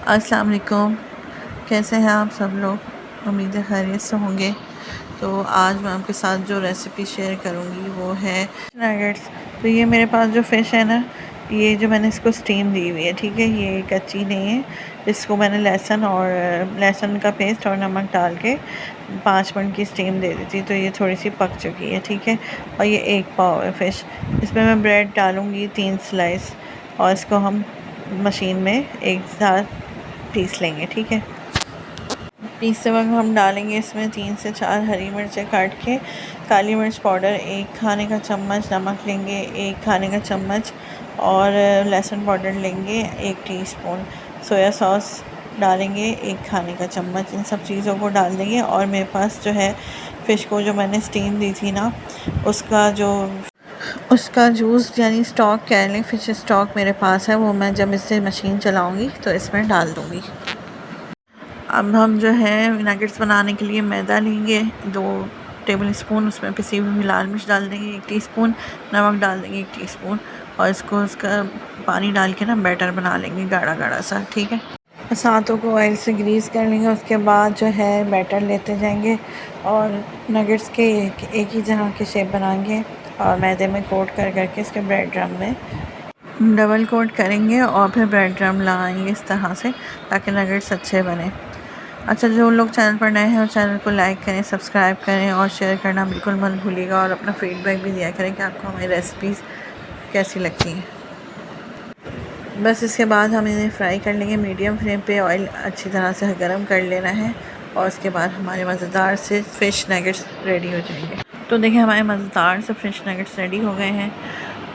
अस्सलाम वालेकुम। कैसे हैं आप सब लोग? उम्मीद है खैरियत से होंगे। तो आज मैं आपके साथ जो रेसिपी शेयर करूंगी वो है नगेट्स। तो ये मेरे पास जो फ़िश है ना, ये जो मैंने इसको स्टीम दी हुई है, ठीक है, ये कच्ची नहीं है। इसको मैंने लहसुन का पेस्ट और नमक डाल के 5 मिनट की स्टीम दे दी थी, तो ये थोड़ी सी पक चुकी है, ठीक है। और ये 1 पाव है फ़िश। इसमें मैं ब्रेड डालूँगी 3 स्लाइस, और इसको हम मशीन में एक साथ पीस लेंगे, ठीक है। पीसते वक्त हम डालेंगे इसमें 3 से 4 हरी मिर्चें काट के, काली मिर्च पाउडर 1 खाने का चम्मच, नमक लेंगे 1 खाने का चम्मच, और लहसुन पाउडर लेंगे 1 टीस्पून, सोया सॉस डालेंगे 1 खाने का चम्मच। इन सब चीज़ों को डाल देंगे। और मेरे पास जो है फ़िश को जो मैंने स्टीम दी थी ना, उसका जूस यानी स्टॉक कह लें, फ़िश स्टॉक मेरे पास है, वो मैं जब इससे मशीन चलाऊँगी तो इसमें डाल दूँगी। अब हम जो है नगेट्स बनाने के लिए मैदा लेंगे 2 टेबल स्पून, उसमें पिसी हुई लाल मिर्च डाल देंगे 1 टीस्पून, नमक डाल देंगे 1 टीस्पून, और उसका पानी डाल के ना बैटर बना लेंगे गाढ़ा गाढ़ा सा, ठीक है। बस हाथों को ऑयल से ग्रीस कर लेंगे। उसके बाद जो है बैटर लेते जाएंगे और नगेट्स के एक ही जगह के शेप बनाएंगे, और मैदे में कोट कर करके इसके ब्रेड ड्रम में डबल कोट करेंगे, और फिर ब्रेड ड्रम लगाएंगे इस तरह से, ताकि नगेट्स अच्छे बने। अच्छा, जो लोग चैनल पर नए हैं वो चैनल को लाइक करें, सब्सक्राइब करें और शेयर करना बिल्कुल मत भूलिएगा, और अपना फीडबैक भी दिया करें कि आपको हमारी रेसिपीज़ कैसी लगती हैं। बस इसके बाद हम इन्हें फ्राई कर लेंगे मीडियम फ्लेम पे। ऑयल अच्छी तरह से गर्म कर लेना है, और उसके बाद हमारे मज़ेदार से फ़िश नगेट्स रेडी हो जाएंगे। तो देखिए, हमारे मज़ेदार से फ़िश नगेट्स रेडी हो गए हैं,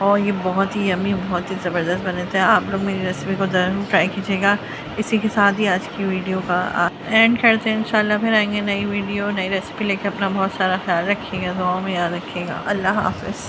और ये बहुत ही यम्मी, बहुत ही ज़बरदस्त बने थे। आप लोग मेरी रेसिपी को ज़रूर ट्राई कीजिएगा। इसी के साथ ही आज की वीडियो का एंड करते हैं। इंशाल्लाह फिर आएंगे नई वीडियो, नई रेसिपी लेकर। अपना बहुत सारा ख्याल रखिएगा, दुआओं में याद रखिएगा। अल्लाह हाफ़िज़।